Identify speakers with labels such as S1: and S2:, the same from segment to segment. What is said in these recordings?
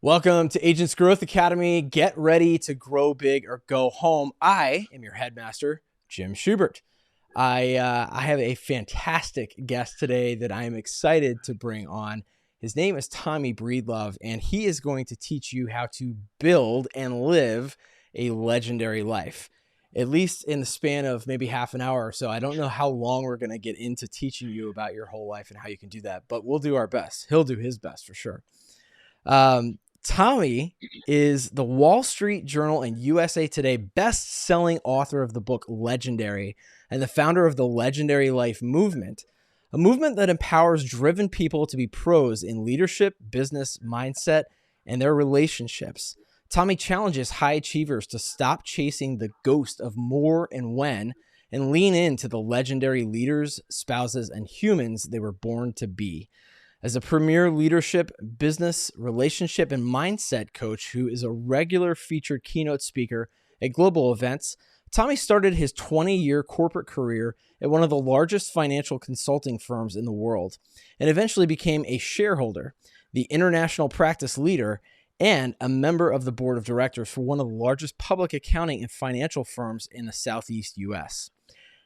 S1: Welcome to Agents Growth Academy. Get ready to grow big or go home. I am your headmaster, Jim Schubert. I have a fantastic guest today that I am excited to bring on. His name is Tommy Breedlove, and he is going to teach you how to build and live a legendary life, at least in the span of maybe half an hour or so. I don't know how long we're going to get into teaching you about your whole life and how you can do that, but we'll do our best. He'll do his best for sure. Tommy is the Wall Street Journal and USA Today best-selling author of the book Legendary and the founder of the Legendary Life movement, a movement that empowers driven people to be pros in leadership, business, mindset, and their relationships. Tommy challenges high achievers to stop chasing the ghost of more and when and lean into the legendary leaders, spouses, and humans they were born to be. As a premier leadership, business, relationship, and mindset coach who is a regular featured keynote speaker at global events, Tommy started his 20-year corporate career at one of the largest financial consulting firms in the world and eventually became a shareholder, the international practice leader, and a member of the board of directors for one of the largest public accounting and financial firms in the Southeast U.S.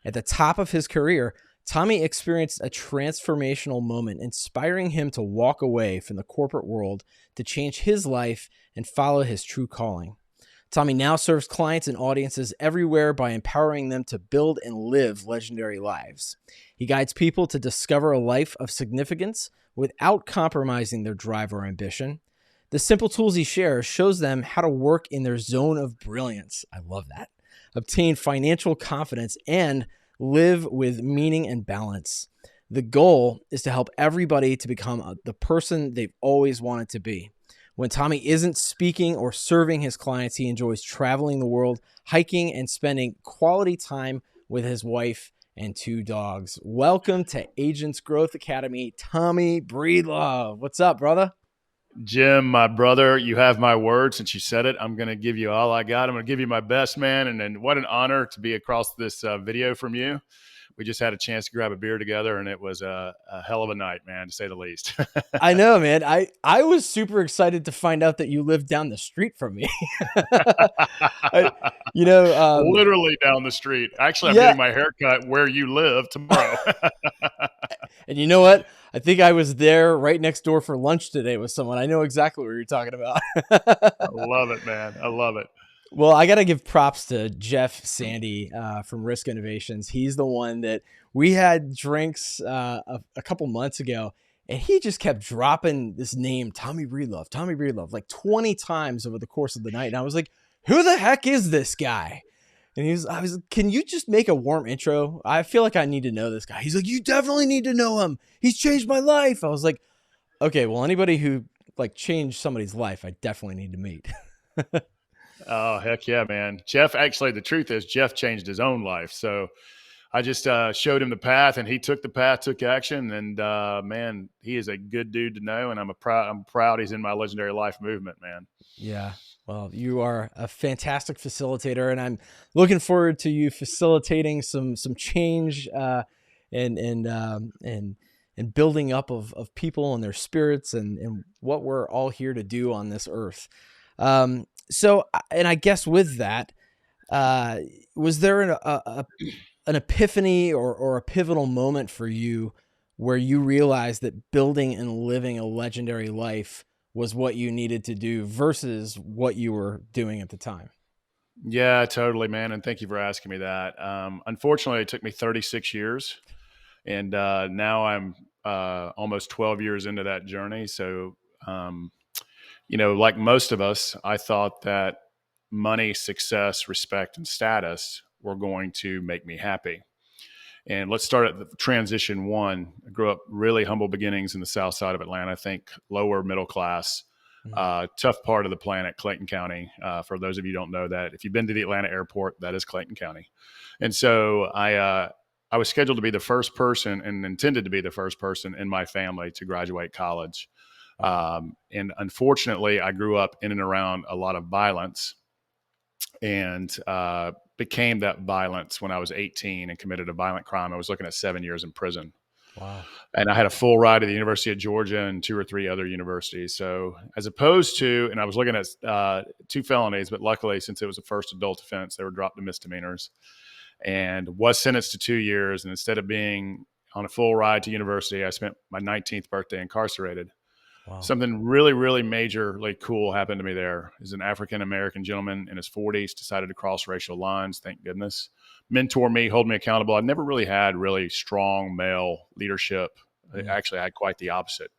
S1: At the top of his career, Tommy experienced a transformational moment, inspiring him to walk away from the corporate world to change his life and follow his true calling. Tommy now serves clients and audiences everywhere by empowering them to build and live legendary lives. He guides people to discover a life of significance without compromising their drive or ambition. The simple tools he shares shows them how to work in their zone of brilliance. I love that. Obtain financial confidence and live with meaning and balance. The goal is to help everybody to become the person they've always wanted to be. When Tommy isn't speaking or serving his clients, he enjoys traveling the world, hiking, and spending quality time with his wife and 2 dogs. Welcome to Agents Growth Academy, Tommy Breedlove. What's up, brother?
S2: Jim, my brother, you have my word. Since you said it, I'm going to give you all I got. I'm going to give you my best, man. And what an honor to be across this video from you. We just had a chance to grab a beer together, and it was a hell of a night, man, to say the least.
S1: I know, man. I was super excited to find out that you lived down the street from me.
S2: Literally down the street. Actually, I'm
S1: Yeah.
S2: getting my haircut where you live tomorrow.
S1: And you know what? I think I was there right next door for lunch today with someone. I know exactly what you're talking about.
S2: I love it, man. I love it.
S1: Well, I got to give props to Jeff Sandy from Risk Innovations. He's the one that we had drinks a couple months ago, and he just kept dropping this name, Tommy Breedlove, like 20 times over the course of the night. And I was like, who the heck is this guy? And I was like, can you just make a warm intro? I feel like I need to know this guy. He's like, you definitely need to know him. He's changed my life. I was like, okay, well, anybody who like changed somebody's life, I definitely need to meet.
S2: Oh, heck yeah, man. Jeff, actually, the truth is Jeff changed his own life. So I just showed him the path, and he took the path, took action. And man, he is a good dude to know. And I'm proud he's in my Legendary Life movement, man.
S1: Yeah. Well, you are a fantastic facilitator, and I'm looking forward to you facilitating some change and building up of people and their spirits and what we're all here to do on this earth. So, and I guess with that, was there an epiphany or a pivotal moment for you where you realized that building and living a legendary life was what you needed to do versus what you were doing at the time?
S2: Yeah, totally, man. And thank you for asking me that. Unfortunately, it took me 36 years, and now I'm almost 12 years into that journey. So, like most of us, I thought that money, success, respect, and status were going to make me happy. And let's start at the transition one. I grew up really humble beginnings in the south side of Atlanta. I think lower middle class, tough part of the planet, Clayton County. For those of you who don't know that, if you've been to the Atlanta airport, that is Clayton County. And so I was scheduled to be the first person and intended to be the first person in my family to graduate college. And unfortunately, I grew up in and around a lot of violence and became that violence when I was 18 and committed a violent crime. I was looking at 7 years in prison.
S1: Wow.
S2: And I had a full ride to the University of Georgia and 2 or 3 other universities. So as opposed to, and I was looking at 2 felonies, but luckily since it was a first adult offense, they were dropped to misdemeanors, and was sentenced to 2 years. And instead of being on a full ride to university, I spent my 19th birthday incarcerated.
S1: Wow.
S2: Something really, really majorly cool happened to me there. Is an African-American gentleman in his 40s decided to cross racial lines, thank goodness. Mentor me, hold me accountable. I've never really had really strong male leadership. Actually, I had quite the opposite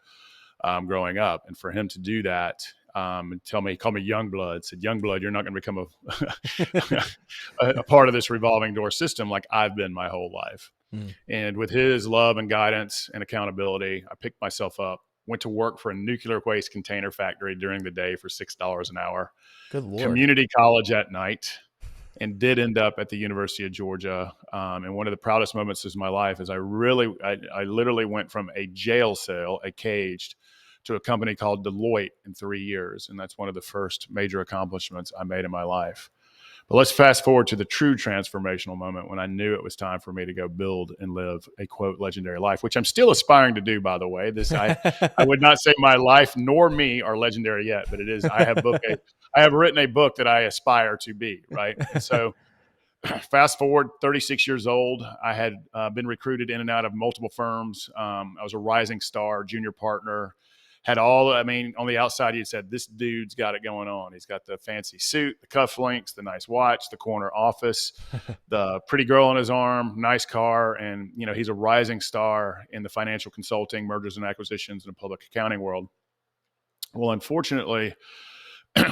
S2: growing up. And for him to do that and tell me, call me Youngblood, said, Youngblood, you're not going to become a part of this revolving door system like I've been my whole life. And with his love and guidance and accountability, I picked myself up, went to work for a nuclear waste container factory during the day for $6 an hour,
S1: Good Lord.
S2: community college at night, and did end up at the University of Georgia. And one of the proudest moments of my life is I literally went from a jail cell, a caged, to a company called Deloitte in 3 years. And that's one of the first major accomplishments I made in my life. But let's fast forward to the true transformational moment when I knew it was time for me to go build and live a, quote, legendary life, which I'm still aspiring to do, by the way. I would not say my life nor me are legendary yet, but it is. I have written a book that I aspire to be, right? And so fast forward, 36 years old, I had been recruited in and out of multiple firms. I was a rising star, junior partner. Had all, I mean, on the outside, you said, this dude's got it going on. He's got the fancy suit, the cufflinks, the nice watch, the corner office, the pretty girl on his arm, nice car. And, you know, he's a rising star in the financial consulting, mergers and acquisitions, and public accounting world. Well, unfortunately,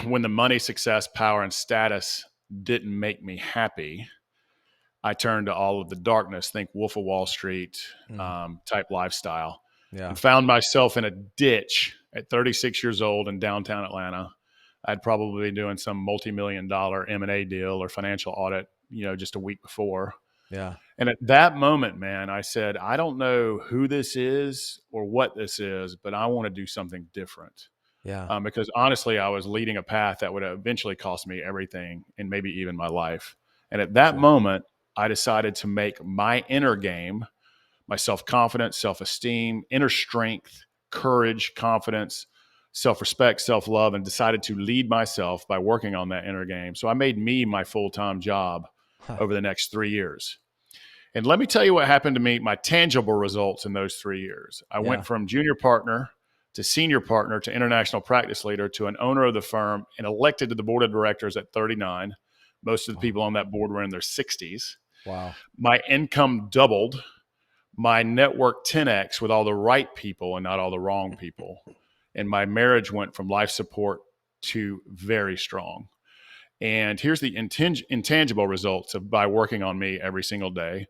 S2: when the money, success, power, and status didn't make me happy, I turned to all of the darkness, think Wolf of Wall Street type lifestyle. Yeah. And found myself in a ditch at 36 years old in downtown Atlanta. I'd probably been doing some multi-million-dollar M&A deal or financial audit, you know, just a week before.
S1: Yeah.
S2: And at that moment, man, I said, I don't know who this is or what this is, but I want to do something different.
S1: Yeah.
S2: Because honestly, I was leading a path that would eventually cost me everything and maybe even my life. And at that moment, I decided to make my inner game, my self-confidence, self-esteem, inner strength, courage, confidence, self-respect, self-love, and decided to lead myself by working on that inner game. So I made me my full-time job over the next 3 years. And let me tell you what happened to me, my tangible results in those 3 years. I went from junior partner to senior partner to international practice leader to an owner of the firm and elected to the board of directors at 39. Most of the people on that board were in their 60s.
S1: Wow.
S2: My income doubled. My network 10x with all the right people and not all the wrong people. And my marriage went from life support to very strong. And here's the intangible results of by working on me every single day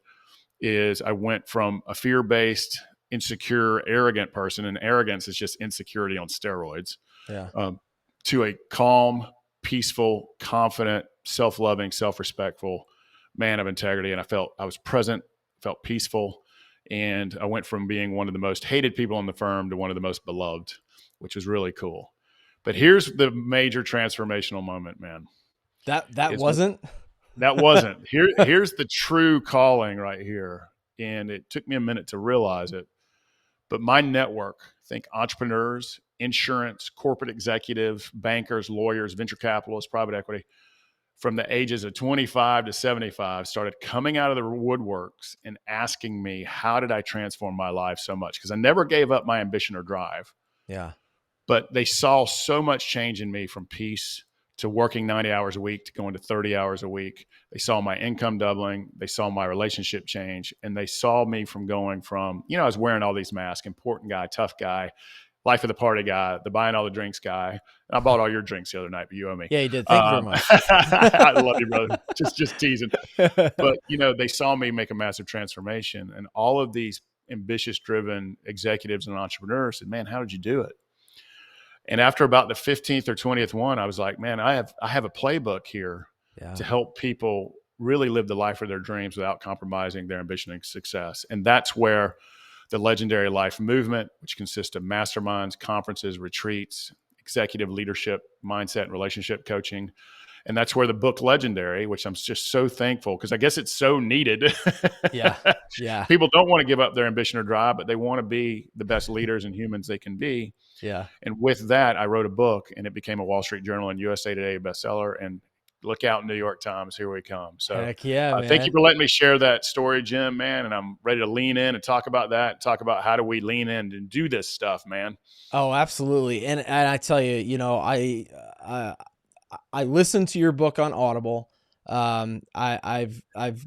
S2: is I went from a fear-based, insecure, arrogant person, and arrogance is just insecurity on steroids, to a calm, peaceful, confident, self-loving, self-respectful man of integrity. And I was present, felt peaceful. And I went from being one of the most hated people in the firm to one of the most beloved, which was really cool. But here's the major transformational moment, man.
S1: That wasn't?
S2: That wasn't. Here's the true calling right here. And it took me a minute to realize it. But my network, think entrepreneurs, insurance, corporate executive, bankers, lawyers, venture capitalists, private equity, from the ages of 25 to 75 started coming out of the woodworks and asking me, how did I transform my life so much? Because I never gave up my ambition or drive.
S1: Yeah.
S2: But they saw so much change in me from peace to working 90 hours a week to going to 30 hours a week. They saw my income doubling. They saw my relationship change. And they saw me from going from, you know, I was wearing all these masks, important guy, tough guy, life of the party guy, the buying all the drinks guy. And I bought all your drinks the other night, but you owe me.
S1: Yeah, you did. Thank you very much.
S2: I love you, brother. Just teasing. But, you know, they saw me make a massive transformation. And all of these ambitious, driven executives and entrepreneurs said, man, how did you do it? And after about the 15th or 20th one, I was like, man, I have a playbook here to help people really live the life of their dreams without compromising their ambition and success. And that's where the Legendary Life movement, which consists of masterminds, conferences, retreats, executive leadership, mindset, and relationship coaching, And that's where the book Legendary, which I'm just so thankful, because I guess it's so needed.
S1: Yeah. Yeah.
S2: People don't want to give up their ambition or drive, but they want to be the best leaders and humans they can be.
S1: Yeah.
S2: And with that, I wrote a book, and it became a Wall Street Journal and USA Today bestseller. And look out, New York Times, here we come. So
S1: Heck yeah,
S2: thank you
S1: man.
S2: for letting me share that story, Jim, man. And I'm ready to lean in and talk about that, talk about how do we lean in and do this stuff, man.
S1: Oh, absolutely. And I tell you, I listened to your book on Audible. I've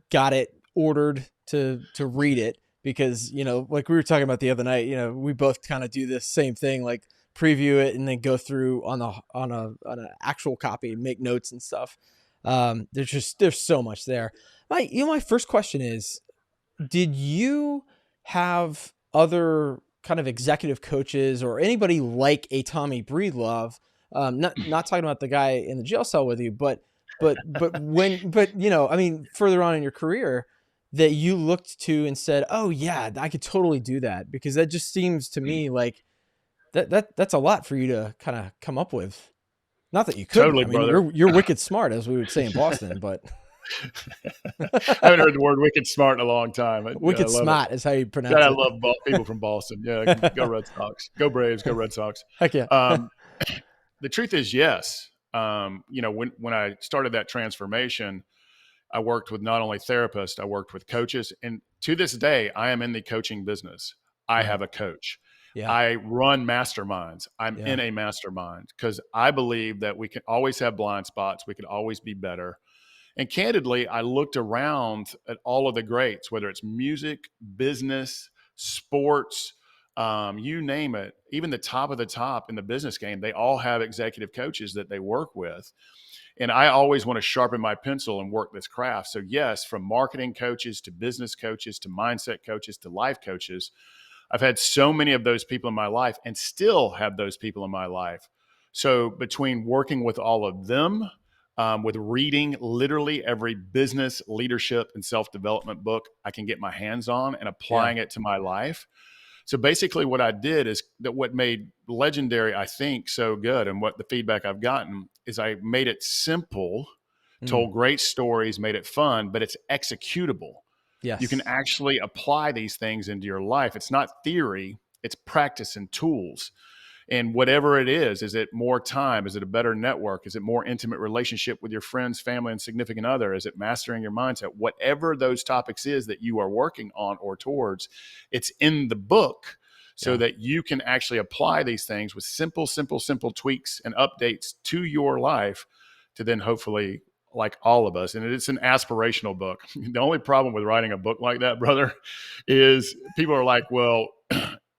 S1: got it ordered to read it because, like we were talking about the other night, we both kind of do this same thing, like preview it and then go through on an actual copy, make notes and stuff. There's so much there. My first question is, did you have other kind of executive coaches or anybody like a Tommy Breedlove? Not talking about the guy in the jail cell with you, but further on in your career that you looked to and said, "Oh yeah, I could totally do that," because that just seems to me like that's a lot for you to kind of come up with. Not that you couldn't.
S2: Totally,
S1: I mean,
S2: brother.
S1: you're wicked smart, as we would say in Boston, but
S2: I haven't heard the word wicked smart in a long time. I
S1: wicked
S2: love it.
S1: smart is how you pronounce
S2: God, I
S1: it.
S2: love people from Boston. Yeah, go Red Sox. Go Braves. Go Red Sox.
S1: Heck yeah.
S2: The truth is, yes. When I started that transformation, I worked with not only therapists, I worked with coaches. And to this day, I am in the coaching business. I have a coach.
S1: Yeah.
S2: I run masterminds. I'm in a mastermind because I believe that we can always have blind spots. We can always be better. And candidly, I looked around at all of the greats, whether it's music, business, sports, you name it, even the top of the top in the business game, they all have executive coaches that they work with. And I always want to sharpen my pencil and work this craft. So yes, from marketing coaches to business coaches to mindset coaches to life coaches, I've had so many of those people in my life and still have those people in my life. So between working with all of them, with reading literally every business, leadership, and self-development book I can get my hands on and applying it to my life. So basically what I did is that what made Legendary, I think, so good and what the feedback I've gotten is I made it simple, told great stories, made it fun, but it's executable.
S1: Yes.
S2: You can actually apply these things into your life. It's not theory, it's practice and tools. And whatever it is it more time? Is it a better network? Is it more intimate relationship with your friends, family, and significant other? Is it mastering your mindset? Whatever those topics is that you are working on or towards, it's in the book so that you can actually apply these things with simple tweaks and updates to your life to then hopefully, like all of us, and it's an aspirational book. The only problem with writing a book like that, brother, is people are like, well,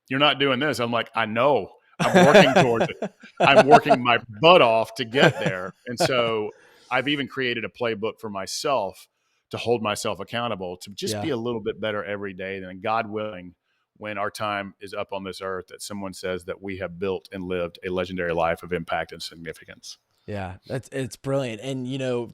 S2: you're not doing this. I'm like, I know. I'm working towards it. I'm working my butt off to get there. And so I've even created a playbook for myself to hold myself accountable to just be a little bit better every day. And God willing, when our time is up on this earth, that someone says that we have built and lived a legendary life of impact and significance.
S1: Yeah, it's brilliant. And,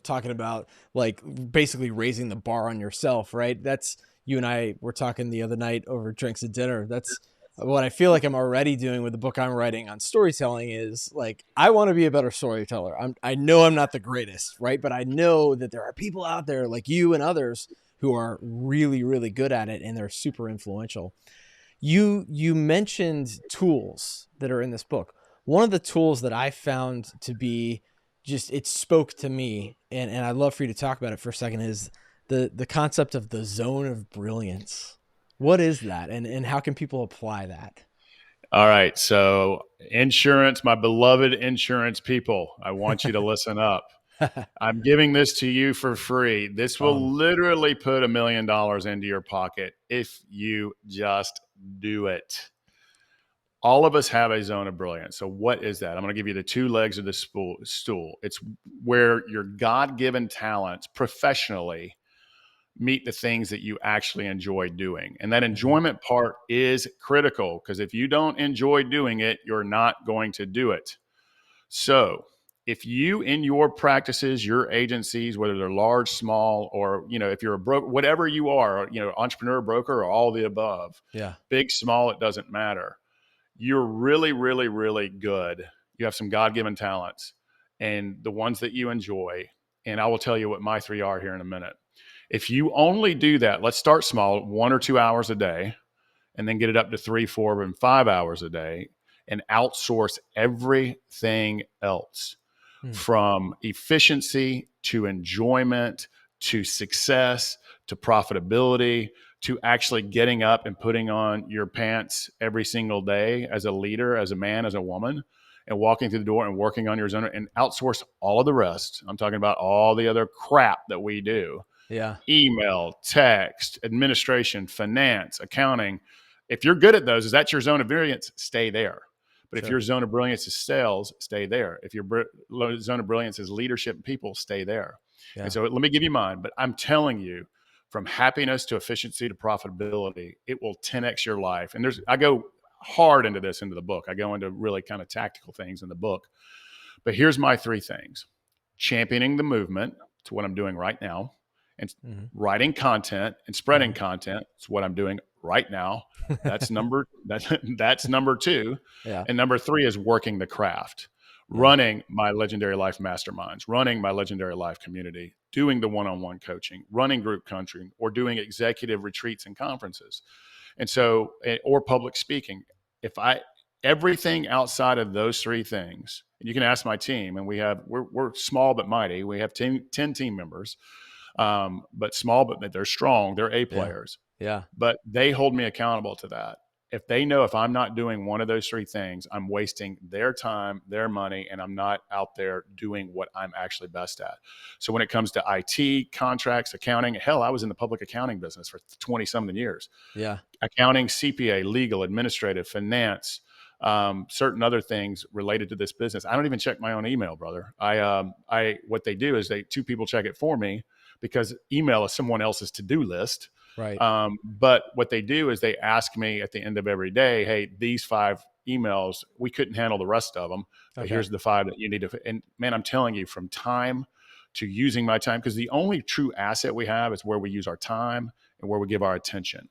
S1: talking about like basically raising the bar on yourself, right? That's, you and I were talking the other night over drinks and dinner. That's what I feel like I'm already doing with the book I'm writing on storytelling is like, I want to be a better storyteller. I know I'm not the greatest, right? But I know that there are people out there like you and others who are really, really good at it and they're super influential. You mentioned tools that are in this book. One of the tools that I found to be just, it spoke to me, and I'd love for you to talk about it for a second, is the concept of the zone of brilliance. What is that, and how can people apply that?
S2: All right. So insurance, my beloved insurance people, I want you to listen up. I'm giving this to you for free. This will literally put $1 million into your pocket if you just do it. All of us have a zone of brilliance. So what is that? I'm going to give you the two legs of the stool. It's where your God-given talents professionally meet the things that you actually enjoy doing. And that enjoyment part is critical because if you don't enjoy doing it, you're not going to do it. So if you, in your practices, your agencies, whether they're large, small, or, if you're a broker, whatever you are, entrepreneur, broker, or all the above, big, small, it doesn't matter. You're really, really, really good. You have some God-given talents, and the ones that you enjoy, And I will tell you what my 3 are here in a minute. If you only do that, let's start small, 1 or 2 hours a day, and then get it up to 3, 4, and 5 hours a day, and outsource everything else,
S1: Mm.
S2: from efficiency to enjoyment to success to profitability to actually getting up and putting on your pants every single day as a leader, as a man, as a woman, and walking through the door and working on your zone, and outsource all of the rest. I'm talking about all the other crap that we do:
S1: Yeah.
S2: email, text, administration, finance, accounting. If you're good at those, is that your zone of brilliance? Stay there. But if
S1: Sure.
S2: your zone of brilliance is sales, stay there. If your zone of brilliance is leadership and people, stay there.
S1: Yeah.
S2: And so let me give you mine. But I'm telling you, from happiness to efficiency to profitability, it will 10x your life. And I go hard into the book. I go into really kind of tactical things in the book. But here's my 3 things: championing the movement, to what I'm doing right now, and
S1: Mhm.
S2: writing content and spreading
S1: Mhm.
S2: content. It's what I'm doing right now. That's that's number 2.
S1: Yeah.
S2: And number 3 is working the craft,
S1: Yeah.
S2: running my Legendary Life masterminds, running my Legendary Life community, doing the one-on-one coaching, running group coaching, or doing executive retreats and conferences. And so, or public speaking. If I Everything outside of those 3 things, and you can ask my team, and we're small but mighty. We have 10 team members, but small, but they're strong. They're A
S1: Yeah.
S2: players,
S1: Yeah.
S2: but they hold me accountable to that. If they know if I'm not doing one of those 3 things, I'm wasting their time, their money, and I'm not out there doing what I'm actually best at. So when it comes to IT, contracts, accounting, hell, I was in the public accounting business for 20 something years.
S1: Yeah.
S2: Accounting, CPA, legal, administrative, finance, certain other things related to this business. I don't even check my own email, brother. What they do is 2 people check it for me, because email is someone else's to-do list.
S1: Right.
S2: But what they do is they ask me at the end of every day, hey, these 5 emails, we couldn't handle the rest of them, but
S1: Okay.
S2: here's the 5 that you need to. And man, I'm telling you, from time to using my time, because the only true asset we have is where we use our time and where we give our attention.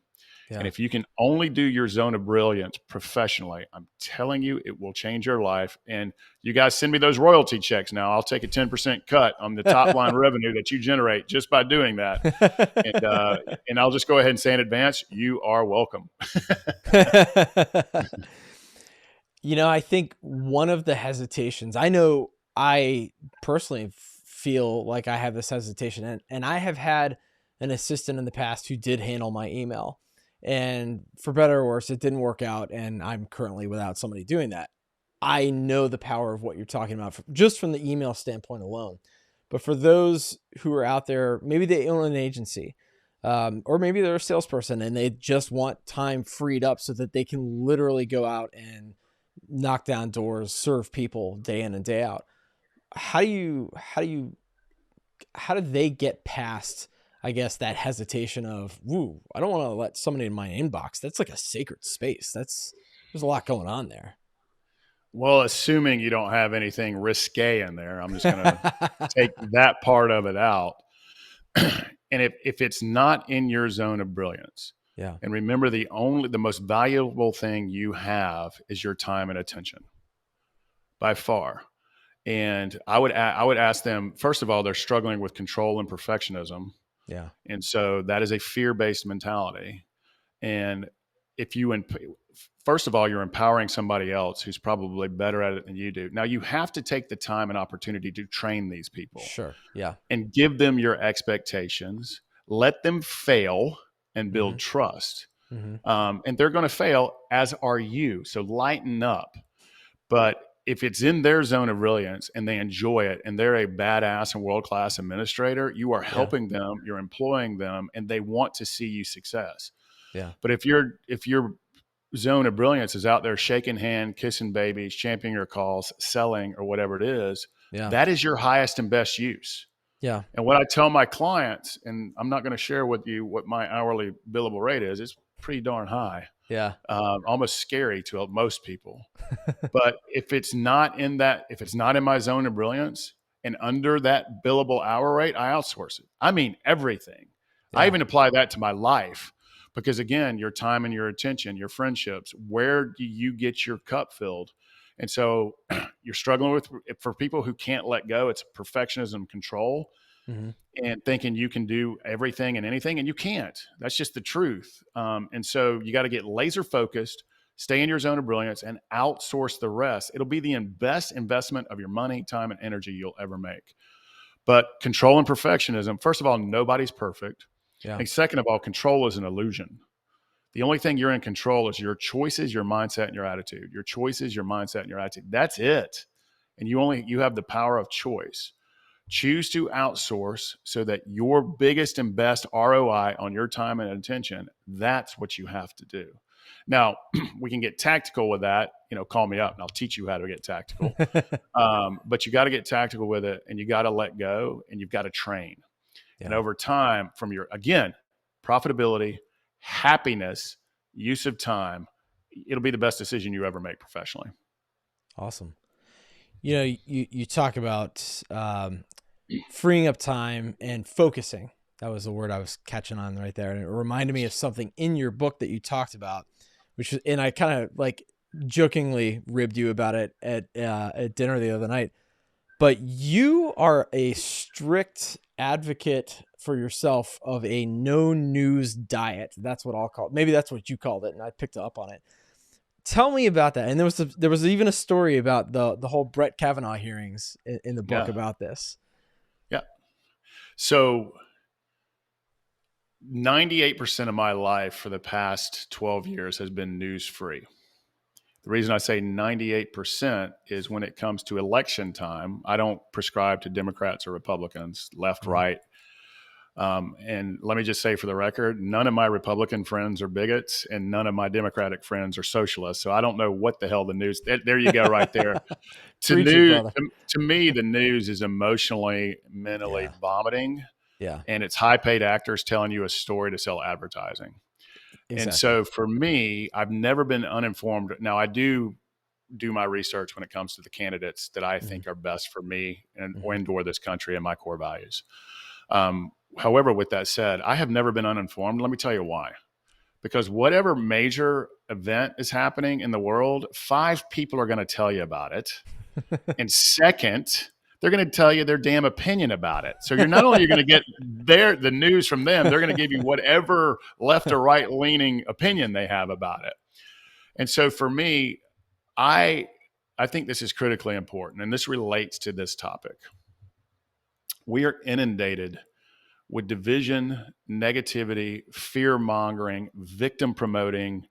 S1: Yeah.
S2: And if you can only do your zone of brilliance professionally, I'm telling you, it will change your life. And you guys send me those royalty checks now. I'll take a 10% cut on the top line revenue that you generate just by doing that. And I'll just go ahead and say in advance, you are welcome.
S1: I think one of the hesitations, I know I personally feel like I have this hesitation, and I have had an assistant in the past who did handle my email, and for better or worse, it didn't work out, and I'm currently without somebody doing that. I know the power of what you're talking about just from the email standpoint alone. But for those who are out there, maybe they own an agency, or maybe they're a salesperson and they just want time freed up so that they can literally go out and knock down doors, serve people day in and day out. How do they get past, I guess, that hesitation of, "Woo, I don't want to let somebody in my inbox. That's like a sacred space. There's a lot going on there."
S2: Well, assuming you don't have anything risque in there, I'm just going to take that part of it out. And if it's not in your zone of brilliance,
S1: Yeah.
S2: and remember, the most valuable thing you have is your time and attention, by far. And I would ask them, first of all, they're struggling with control and perfectionism.
S1: Yeah.
S2: And so that is a fear-based mentality. And if you, first of all, you're empowering somebody else who's probably better at it than you do. Now, you have to take the time and opportunity to train these people.
S1: Sure. Yeah.
S2: And give them your expectations. Let them fail and build
S1: Mm-hmm.
S2: trust.
S1: Mm-hmm.
S2: And they're going to fail, as are you. So lighten up. But if it's in their zone of brilliance and they enjoy it and they're a badass and world-class administrator, you are
S1: Yeah.
S2: helping them, you're employing them, and they want to see you success.
S1: Yeah.
S2: But if your zone of brilliance is out there shaking hand, kissing babies, championing your calls, selling, or whatever it is,
S1: Yeah.
S2: that is your highest and best use.
S1: Yeah.
S2: And what I tell my clients, and I'm not going to share with you what my hourly billable rate is, it's pretty darn high.
S1: Yeah.
S2: Almost scary to most people. But if it's not in my zone of brilliance and under that billable hour rate, I outsource it. I mean, everything.
S1: Yeah.
S2: I even apply that to my life, because again, your time and your attention, your friendships, where do you get your cup filled? And so you're struggling for people who can't let go, it's perfectionism, control.
S1: Hmm.
S2: and thinking you can do everything and anything, and you can't. That's just the truth. And so you got to get laser focused, stay in your zone of brilliance, and outsource the rest. It'll be the best investment of your money, time, and energy you'll ever make. But control and perfectionism, first of all, nobody's perfect.
S1: Yeah.
S2: And second of all, control is an illusion. The only thing you're in control is your choices, your mindset, and your attitude. Your choices, your mindset, and your attitude. That's it. And you have the power of choice. Choose to outsource so that your biggest and best ROI on your time and attention, that's what you have to do. Now, we can get tactical with that. Call me up and I'll teach you how to get tactical. But you got to get tactical with it, and you got to let go, and you've got to train. And
S1: Yeah.
S2: over time, from your, again, profitability, happiness, use of time, it'll be the best decision you ever make professionally.
S1: Awesome. You talk about freeing up time and focusing. That was the word I was catching on right there. And it reminded me of something in your book that you talked about, and I kind of like jokingly ribbed you about it at dinner the other night. But you are a strict advocate for yourself of a no news diet. That's what I'll call it. Maybe that's what you called it, and I picked up on it. Tell me about that. And there was even a story about the whole Brett Kavanaugh hearings in the book about this.
S2: Yeah. So 98% of my life for the past 12 years has been news free. The reason I say 98% is when it comes to election time, I don't prescribe to Democrats or Republicans, left, right. And let me just say for the record, none of my Republican friends are bigots and none of my Democratic friends are socialists. So I don't know what the hell the news, there you go right there. To me, the news is emotionally, mentally vomiting.
S1: Yeah.
S2: And it's high paid actors telling you a story to sell advertising.
S1: Exactly.
S2: And so for me, I've never been uninformed. Now I do my research when it comes to the candidates that I think are best for me and or this country and my core values. However, with that said, I have never been uninformed. Let me tell you why. Because whatever major event is happening in the world, 5 people are going to tell you about it. And second, they're going to tell you their damn opinion about it. So you're not only going to get the news from them, they're going to give you whatever left or right leaning opinion they have about it. And so for me, I think this is critically important, and this relates to this topic. We are inundated with division, negativity, fear-mongering, victim-promoting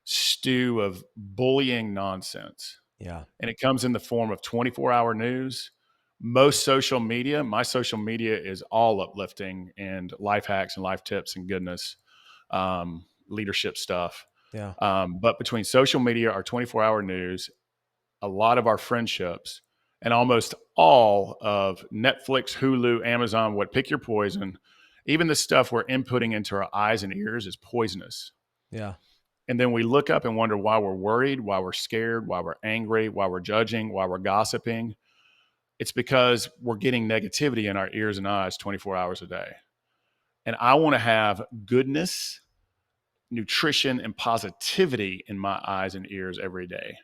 S2: stew of bullying nonsense.
S1: Yeah.
S2: And it comes in the form of 24-hour news. Most social media, my social media is all uplifting and life hacks and life tips and goodness, leadership stuff.
S1: Yeah.
S2: But between social media, our 24-hour news, a lot of our friendships, and almost all of Netflix, Hulu, Amazon, pick your poison, even the stuff we're inputting into our eyes and ears is poisonous.
S1: Yeah.
S2: And then we look up and wonder why we're worried, why we're scared, why we're angry, why we're judging, why we're gossiping. It's because we're getting negativity in our ears and eyes 24 hours a day. And I want to have goodness, nutrition, and positivity in my eyes and ears every day.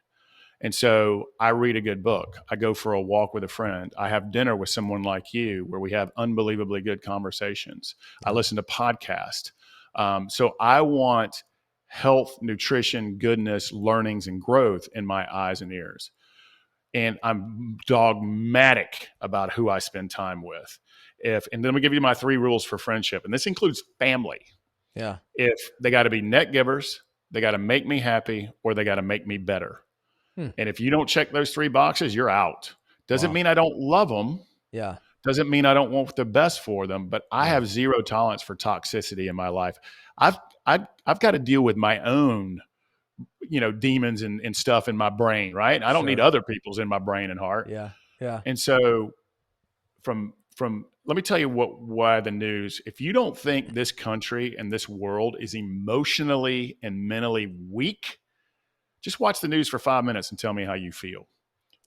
S2: And so I read a good book. I go for a walk with a friend. I have dinner with someone like you where we have unbelievably good conversations. I listen to podcasts. So I want health, nutrition, goodness, learnings, and growth in my eyes and ears. And I'm dogmatic about who I spend time with. And then let me give you my 3 rules for friendship. And this includes family.
S1: Yeah.
S2: If they got to be net givers, they got to make me happy, or they got to make me better. And if you don't check those 3 boxes, you're out. Doesn't mean I don't love them.
S1: Yeah.
S2: Doesn't mean I don't want the best for them, but I have zero tolerance for toxicity in my life. I've got to deal with my own, demons and stuff in my brain, right? I don't need other people's in my brain and heart.
S1: Yeah. Yeah.
S2: And so from let me tell you why the news, if you don't think this country and this world is emotionally and mentally weak, just watch the news for 5 minutes and tell me how you feel.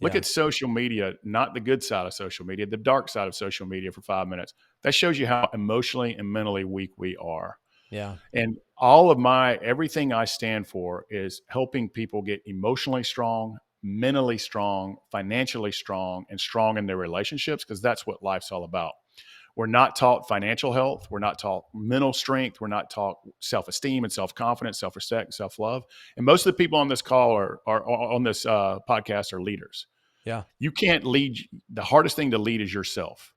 S2: Look at social media, not the good side of social media, the dark side of social media for 5 minutes. That shows you how emotionally and mentally weak we are.
S1: Yeah.
S2: And everything I stand for is helping people get emotionally strong, mentally strong, financially strong, and strong in their relationships, because that's what life's all about. We're not taught financial health. We're not taught mental strength. We're not taught self-esteem and self-confidence, self-respect, self-love. And most of the people on this call are on this podcast are leaders.
S1: Yeah.
S2: You can't lead. The hardest thing to lead is yourself.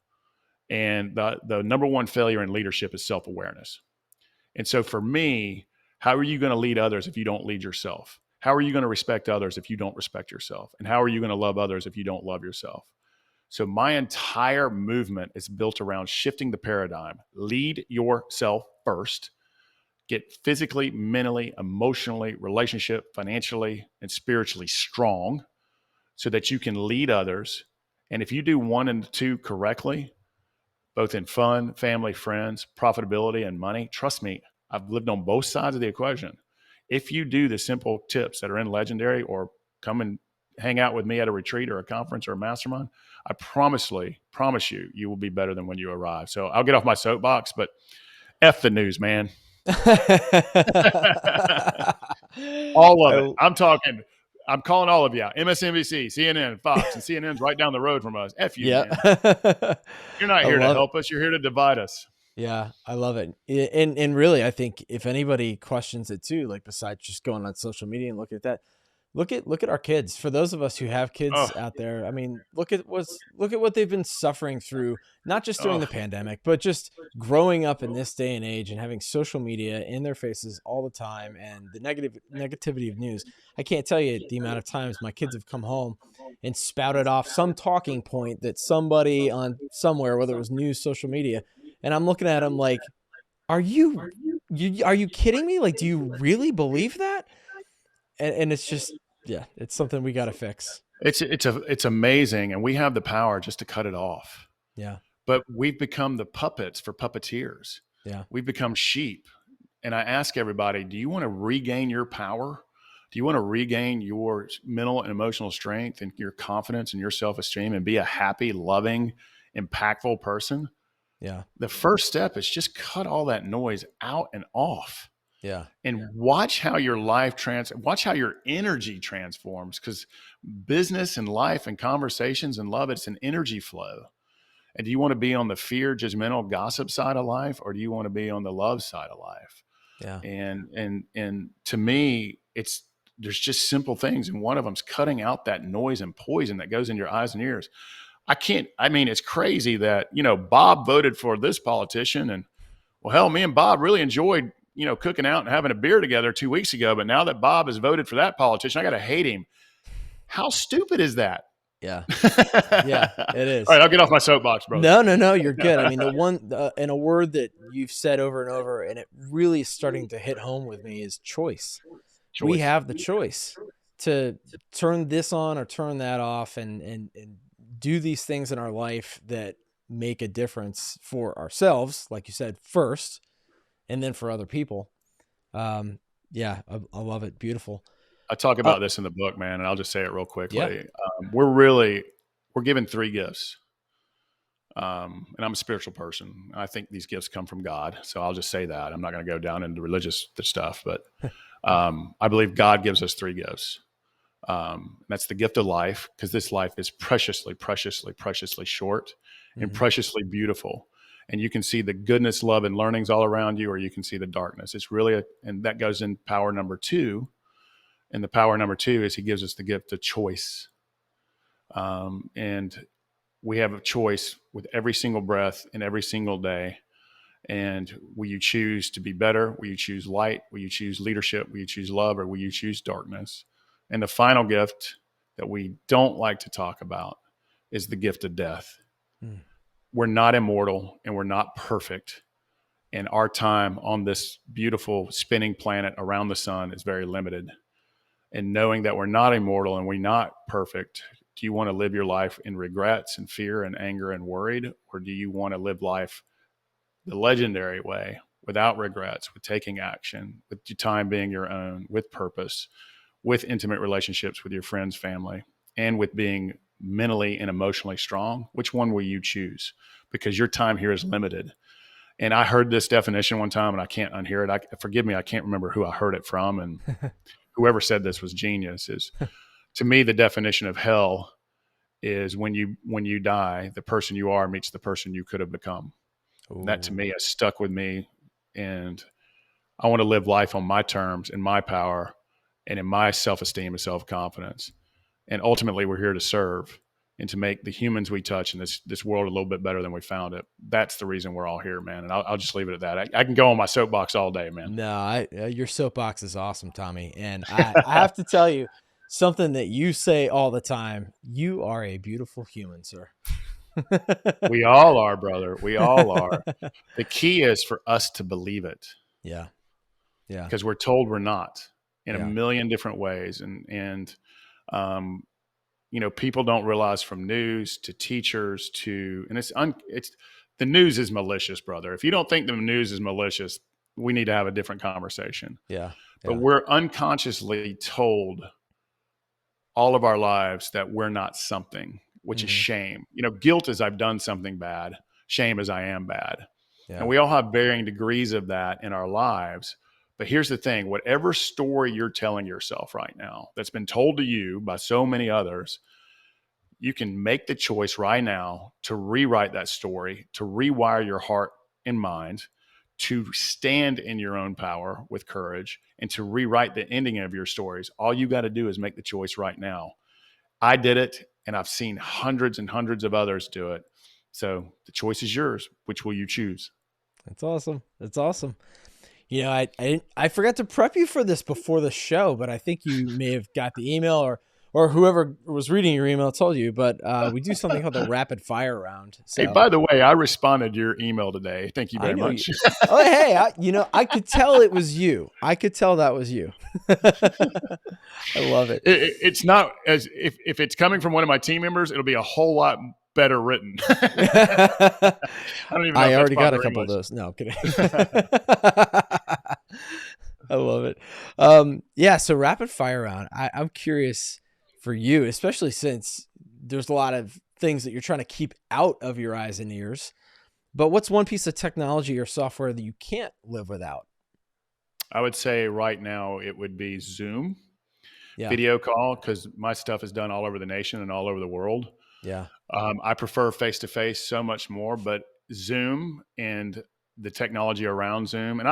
S2: And the number one failure in leadership is self-awareness. And so for me, how are you going to lead others if you don't lead yourself? How are you going to respect others if you don't respect yourself? And how are you going to love others if you don't love yourself? So my entire movement is built around shifting the paradigm. Lead yourself first. Get physically, mentally, emotionally, relationship, financially, and spiritually strong so that you can lead others. And if you do 1 and 2 correctly, both in fun, family, friends, profitability, and money, trust me, I've lived on both sides of the equation. If you do the simple tips that are in Legendary or come and hang out with me at a retreat or a conference or a mastermind, I promise you, you will be better than when you arrive. So I'll get off my soapbox, but F the news, man. All of it. I'm calling all of you out. MSNBC, CNN, Fox, and CNN's right down the road from us. F you, man. You're not here to help us. You're here to divide us.
S1: Yeah, I love it. And really, I think if anybody questions it too, like besides just going on social media and look at that, look at our kids. For those of us who have kids out there, I mean, look at what they've been suffering through, not just during the pandemic, but just growing up in this day and age and having social media in their faces all the time and the negativity of news. I can't tell you the amount of times my kids have come home and spouted off some talking point that somebody on somewhere, whether it was news, social media, and I'm looking at them like, are you kidding me? Like, do you really believe that? And it's just, yeah, it's something we got to fix.
S2: It's amazing. And we have the power just to cut it off.
S1: Yeah.
S2: But we've become the puppets for puppeteers.
S1: Yeah.
S2: We've become sheep. And I ask everybody, do you want to regain your power? Do you want to regain your mental and emotional strength and your confidence and your self-esteem and be a happy, loving, impactful person?
S1: Yeah.
S2: The first step is just cut all that noise out and off.
S1: Yeah.
S2: And watch how your watch how your energy transforms, because business and life and conversations and love, it's an energy flow. And do you want to be on the fear, judgmental, gossip side of life, or do you want to be on the love side of life?
S1: Yeah.
S2: And to me, there's just simple things. And one of them's cutting out that noise and poison that goes in your eyes and ears. It's crazy that, Bob voted for this politician, and well, hell, me and Bob really enjoyed, cooking out and having a beer together 2 weeks ago. But now that Bob has voted for that politician, I got to hate him. How stupid is that?
S1: Yeah. Yeah, it is.
S2: All right, I'll get off my soapbox, bro.
S1: No, you're good. I mean, and a word that you've said over and over, and it really is starting to hit home with me, is choice. We have the choice to turn this on or turn that off and do these things in our life that make a difference for ourselves, like you said, first, and then for other people. Yeah, I love it. Beautiful.
S2: I talk about this in the book, man, and I'll just say it real quickly. Yeah. We're given 3 gifts. And I'm a spiritual person. I think these gifts come from God. So I'll just say that. I'm not going to go down into religious stuff, but I believe God gives us 3 gifts. That's the gift of life, because this life is preciously, preciously, preciously short and preciously beautiful. And you can see the goodness, love, and learnings all around you, or you can see the darkness. It's really, and that goes in power number 2. And the power number 2 is he gives us the gift of choice. And we have a choice with every single breath and every single day. And will you choose to be better? Will you choose light? Will you choose leadership? Will you choose love? Or will you choose darkness? And the final gift that we don't like to talk about is the gift of death. We're not immortal and we're not perfect. And our time on this beautiful spinning planet around the sun is very limited. And knowing that we're not immortal and we're not perfect, do you want to live your life in regrets and fear and anger and worried? Or do you want to live life the legendary way, without regrets, with taking action, with your time being your own, with purpose, with intimate relationships with your friends, family, and with being mentally and emotionally strong? Which one will you choose? Because your time here is limited. And I heard this definition one time and I can't unhear it. Forgive me, I can't remember who I heard it from. And whoever said this was genius. To me, the definition of hell is when you die, the person you are meets the person you could have become. That to
S1: Ooh.
S2: me has stuck with me. And I want to live life on my terms, in my power, and in my self-esteem and self-confidence. And ultimately, we're here to serve and to make the humans we touch in this world a little bit better than we found it. That's the reason we're all here, man. And I'll just leave it at that. I can go on my soapbox all day, man.
S1: No, your soapbox is awesome, Tommy. And I have to tell you something that you say all the time. You are a beautiful human, sir.
S2: We all are, brother. We all are. The key is for us to believe it.
S1: Yeah. Yeah.
S2: Because we're told we're not in a
S1: Yeah.
S2: million different ways. Um, people don't realize, from news to teachers to, and it's the news is malicious, brother. If you don't think the news is malicious, we need to have a different conversation.
S1: Yeah.
S2: But
S1: Yeah.
S2: we're unconsciously told all of our lives that we're not something, which is shame. Guilt is I've done something bad. Shame is I am bad.
S1: Yeah.
S2: And we all have varying degrees of that in our lives. But here's the thing, whatever story you're telling yourself right now that's been told to you by so many others, you can make the choice right now to rewrite that story, to rewire your heart and mind, to stand in your own power with courage, and to rewrite the ending of your stories. All you got to do is make the choice right now. I did it, and I've seen hundreds and hundreds of others do it. So the choice is yours. Which will you choose?
S1: That's awesome. That's awesome. I forgot to prep you for this before the show, but I think you may have got the email or whoever was reading your email told you, but we do something called the rapid fire round. So
S2: Hey, by the way, I responded to your email today. Thank you very much.
S1: Oh, hey, I could tell it was you. I could tell that was you. I love it.
S2: It's not as if it's coming from one of my team members, it'll be a whole lot better written.
S1: I
S2: don't even know.
S1: I already got a couple of those. No, I'm kidding. I love it. Yeah. So rapid fire round. I'm curious for you, especially since there's a lot of things that you're trying to keep out of your eyes and ears. But what's one piece of technology or software that you can't live without?
S2: I would say right now it would be Zoom
S1: Yeah.
S2: video call, because my stuff is done all over the nation and all over the world.
S1: Yeah.
S2: I prefer face-to-face so much more, but Zoom and the technology around Zoom and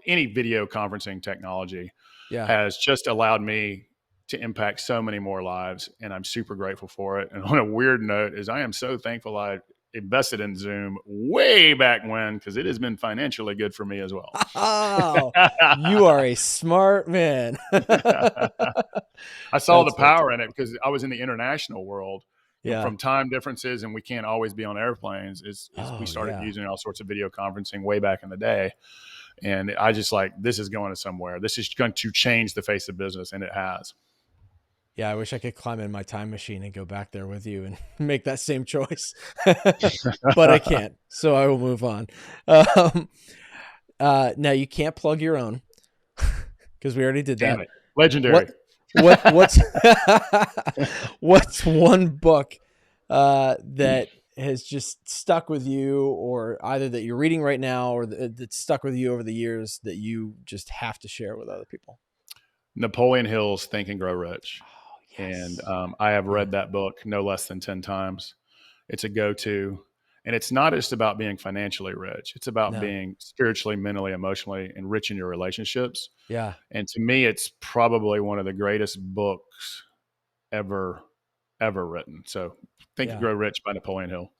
S2: any video conferencing technology
S1: Yeah.
S2: has just allowed me to impact so many more lives, and I'm super grateful for it. And on a weird note is I am so thankful I invested in Zoom way back when, because it has been financially good for me as well.
S1: Oh, you are a smart man.
S2: I saw the power in it because I was in the international world.
S1: Yeah.
S2: From time differences, and we can't always be on airplanes, we started using all sorts of video conferencing way back in the day. And I just this is going to somewhere. This is going to change the face of business, and it has.
S1: Yeah, I wish I could climb in my time machine and go back there with you and make that same choice. But I can't, so I will move on. Now you can't plug your own because we already did that.
S2: Damn it. Legendary.
S1: What's one book that has just stuck with you, or either that you're reading right now or that's stuck with you over the years that you just have to share with other people?
S2: Napoleon Hill's Think and Grow Rich.
S1: Oh, yes.
S2: And I have read that book no less than 10 times. It's a go-to. And it's not just about being financially rich. It's about being spiritually, mentally, emotionally, and rich in your relationships.
S1: Yeah.
S2: And to me, it's probably one of the greatest books ever written. So Think and Grow Rich by Napoleon Hill.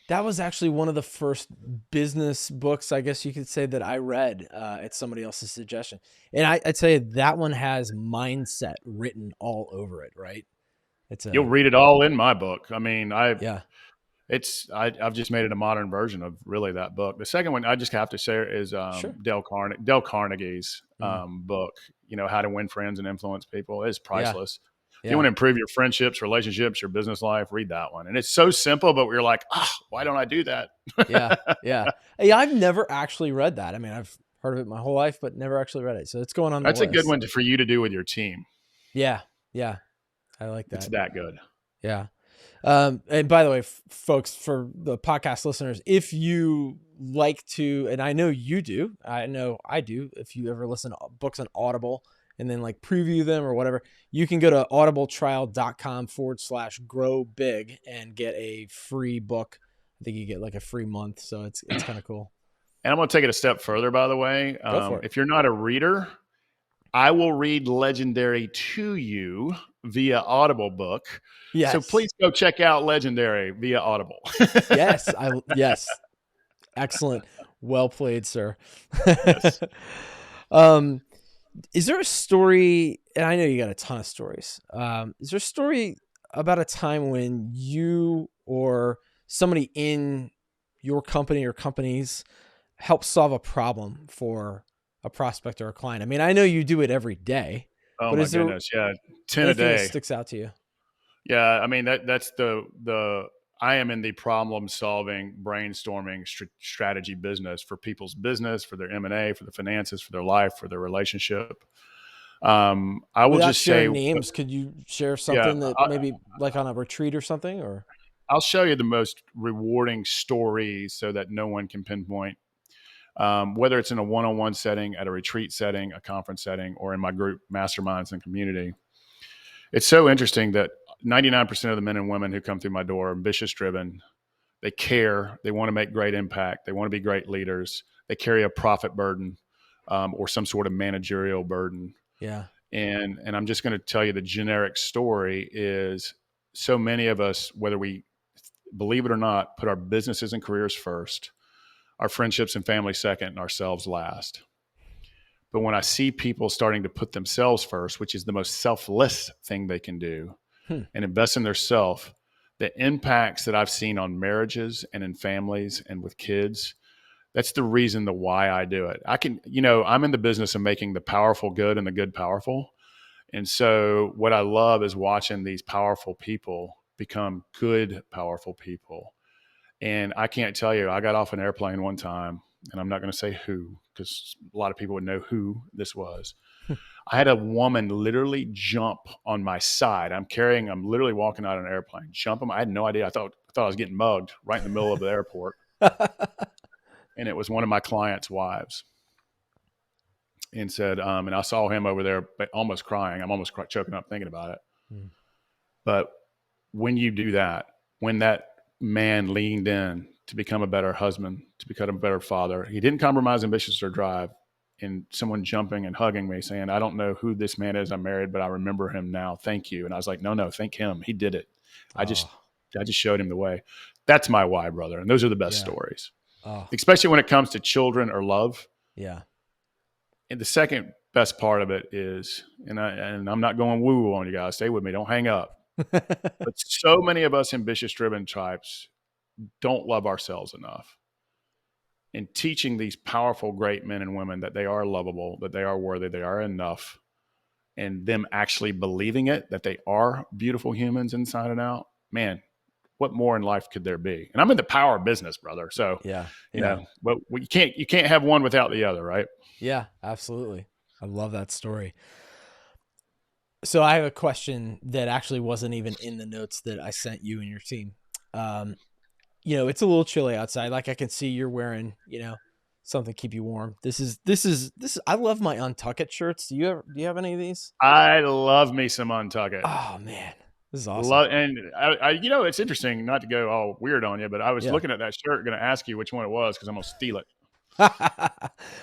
S1: That was actually one of the first business books, I guess you could say, that I read at somebody else's suggestion. And I'd say that one has mindset written all over it, right?
S2: You'll read it all in my book. I mean, I've just made it a modern version of really that book. The second one I just have to share is Dale Carnegie's book, How to Win Friends and Influence People. It's priceless. If you want to improve your friendships, relationships, your business life, read that one. And it's so simple, but we're like, why don't I do that?
S1: Yeah. Hey, I've never actually read that. I mean, I've heard of it my whole life, but never actually read it. So it's going on the list.
S2: That's a good one for you to do with your team.
S1: Yeah. I like that.
S2: It's that good.
S1: Yeah. And by the way, folks, for the podcast listeners, if you like to, and I know you do, I know I do, if you ever listen to books on Audible and then preview them or whatever, you can go to audibletrial.com/grow big and get a free book. I think you get a free month. So it's kind of cool.
S2: And I'm going to take it a step further, by the way.
S1: Go for it.
S2: If you're not a reader, I will read Legendary to you via Audible book. So
S1: Yes.
S2: please go check out Legendary via Audible.
S1: Yes. Yes. Excellent. Well played, sir.
S2: Yes.
S1: um, is there a story, and I know you got a ton of stories. Is there a story about a time when you or somebody in your company or companies help solve a problem for a prospect or a client? I mean, I know you do it every day,
S2: Oh
S1: but
S2: my
S1: is there
S2: goodness. Yeah. 10 a
S1: anything that
S2: day.
S1: sticks out to you?
S2: Yeah. I mean, that's I am in the problem solving, brainstorming strategy business for people's business, for their M&A, for their finances, for their life, for their relationship. I will
S1: Without
S2: just say,
S1: sharing names, could you share
S2: yeah,
S1: something that maybe like on a retreat or something? Or
S2: I'll show you the most rewarding stories so that no one can pinpoint, whether it's in a one-on-one setting, at a retreat setting, a conference setting, or in my group masterminds and community. It's so interesting that 99% of the men and women who come through my door are ambitious driven. They care. They want to make great impact. They want to be great leaders. They carry a profit burden, or some sort of managerial burden.
S1: yeah,
S2: And I'm just going to tell you the generic story is so many of us, whether we believe it or not, put our businesses and careers first, our friendships and family second, and ourselves last. But when I see people starting to put themselves first, which is the most selfless thing they can do, and invest in their self, the impacts that I've seen on marriages and in families and with kids, that's the reason the why I do it. I'm in the business of making the powerful good and the good powerful. And so what I love is watching these powerful people become good, powerful people. And I can't tell you, I got off an airplane one time, and I'm not going to say who, because a lot of people would know who this was. I had a woman literally jump on my side. I'm literally walking out of an airplane, jump him. I had no idea. I thought I was getting mugged right in the middle of the airport. And it was one of my clients' wives. And said, and I saw him over there, but almost crying. I'm almost choking up thinking about it. But when you do that, when that man leaned in to become a better husband, to become a better father, he didn't compromise ambitions or drive. And someone jumping and hugging me saying, I don't know who this man is I'm married, but I remember him now. Thank you. And I was like, no, thank him. He did it. I just showed him the way. That's my why, brother. And those are the best stories, especially when it comes to children or love.
S1: Yeah.
S2: And the second best part of it is, and I'm not going woo on you guys. Stay with me. Don't hang up. But so many of us ambitious driven types don't love ourselves enough. And teaching these powerful, great men and women that they are lovable, that they are worthy, they are enough, and them actually believing it, that they are beautiful humans inside and out, man, what more in life could there be? And I'm in the power business, brother. So, but you can't have one without the other, right?
S1: Yeah, absolutely. I love that story. So I have a question that actually wasn't even in the notes that I sent you and your team. It's a little chilly outside. Like I can see you're wearing, something to keep you warm. This is. I love my Untuck It shirts. Do you have any of these?
S2: I love me some Untuck It.
S1: Oh man, this is awesome.
S2: And it's interesting, not to go all weird on you, but I was looking at that shirt, going to ask you which one it was because I'm going to steal it.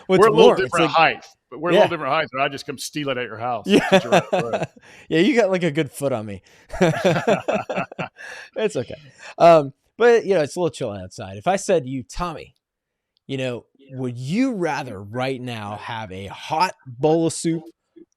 S2: We're a little different height, but we're a little different height. So I just come steal it at your house.
S1: Yeah, yeah, you got like a good foot on me. It's okay. But it's a little chilly outside. If I said to you, Tommy, would you rather right now have a hot bowl of soup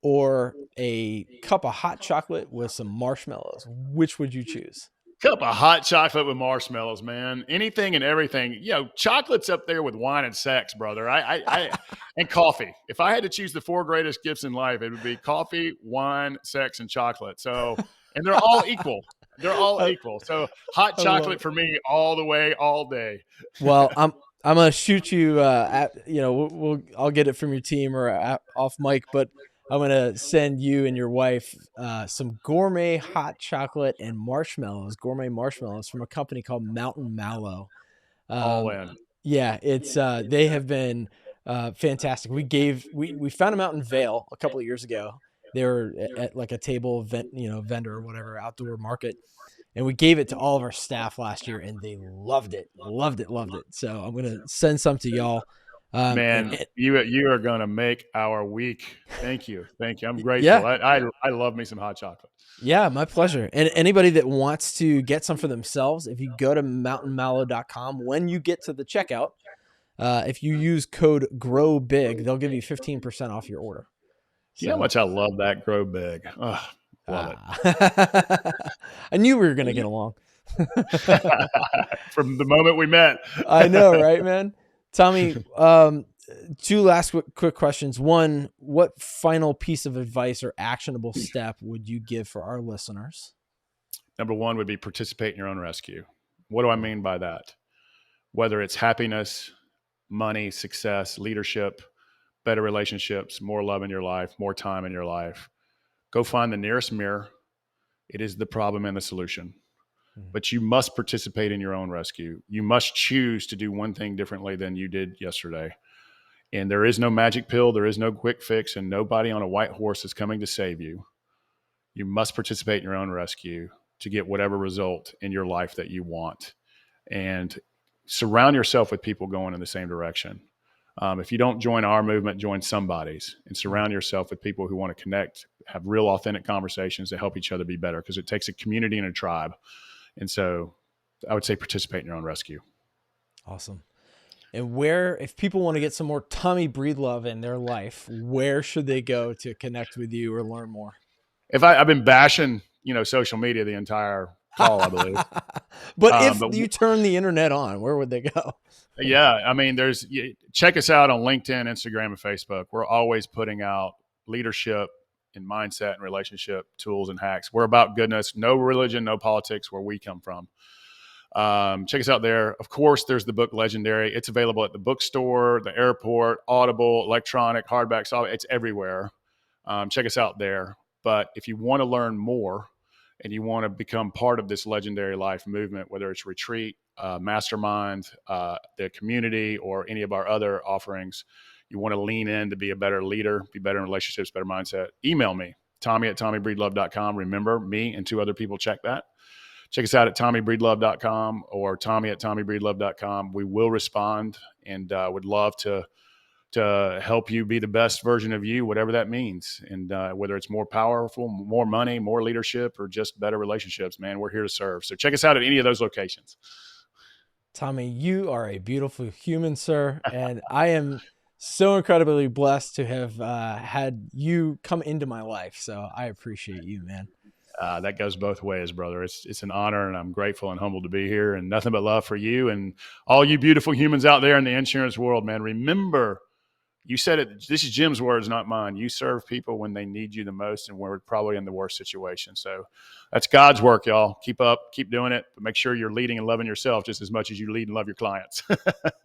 S1: or a cup of hot chocolate with some marshmallows? Which would you choose?
S2: Cup of hot chocolate with marshmallows, man. Anything and everything. Chocolate's up there with wine and sex, brother. And coffee. If I had to choose the 4 greatest gifts in life, it would be coffee, wine, sex, and chocolate. So, and they're all equal. They're all equal. So, hot chocolate for me all the way, all day.
S1: Well, I'm gonna shoot you. I'll get it from your team or off mic, but I'm going to send you and your wife some gourmet hot chocolate and gourmet marshmallows from a company called Mountain Mallow.
S2: All in.
S1: Yeah, it's they have been fantastic. We found them out in Vail a couple of years ago. They were at like a table vendor or whatever, outdoor market. And we gave it to all of our staff last year and they loved it. So I'm going to send some to y'all.
S2: Man, you are going to make our week. Thank you. Thank you. I'm grateful.
S1: Yeah.
S2: I love me some hot chocolate.
S1: Yeah, my pleasure. And anybody that wants to get some for themselves, if you go to mountainmallow.com, when you get to the checkout, if you use code GROWBIG, they'll give you 15% off your order.
S2: You know how much I love that Grow Big. Oh, love
S1: it. I knew we were going to get along.
S2: From the moment we met.
S1: I know, right, man? Tommy, two last quick questions. One, what final piece of advice or actionable step would you give for our listeners?
S2: Number one would be participate in your own rescue. What do I mean by that? Whether it's happiness, money, success, leadership, better relationships, more love in your life, more time in your life, go find the nearest mirror. It is the problem and the solution. But you must participate in your own rescue. You must choose to do one thing differently than you did yesterday. And there is no magic pill. There is no quick fix, and nobody on a white horse is coming to save you. You must participate in your own rescue to get whatever result in your life that you want. And surround yourself with people going in the same direction. If you don't join our movement, join somebody's, and surround yourself with people who want to connect, have real authentic conversations to help each other be better, because it takes a community and a tribe. And so I would say participate in your own rescue.
S1: Awesome. And if people want to get some more Tommy Breedlove in their life, where should they go to connect with you or learn more?
S2: I've been bashing, social media the entire call, I believe.
S1: But if you turn the internet on, where would they go?
S2: Yeah. I mean, check us out on LinkedIn, Instagram, and Facebook. We're always putting out leadership and mindset and relationship tools and hacks. We're about goodness, no religion, no politics, where we come from. Check us out there. Of course, there's the book Legendary. It's available at the bookstore, the airport, Audible, electronic, hardback, softback. It's everywhere. Check us out there. But if you want to learn more and you want to become part of this Legendary Life movement, whether it's retreat, mastermind, the community, or any of our other offerings, you want to lean in to be a better leader, be better in relationships, better mindset, email me, Tommy@TommyBreedlove.com. Remember, me and two other people check that. Check us out at TommyBreedlove.com or Tommy@TommyBreedlove.com. We will respond and would love to help you be the best version of you, whatever that means. And whether it's more powerful, more money, more leadership, or just better relationships, man, we're here to serve. So check us out at any of those locations.
S1: Tommy, you are a beautiful human, sir. And I am so incredibly blessed to have had you come into my life. So I appreciate you, man.
S2: That goes both ways, brother. It's an honor, and I'm grateful and humbled to be here, and nothing but love for you and all you beautiful humans out there in the insurance world, man. Remember, you said it. This is Jim's words, not mine. You serve people when they need you the most, and we're probably in the worst situation. So that's God's work, y'all. Keep up, keep doing it, but make sure you're leading and loving yourself just as much as you lead and love your clients.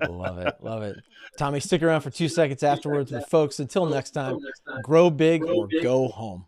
S1: Love it. Love it. Tommy, stick around for 2 seconds afterwards with folks. Until next time, grow big or go home.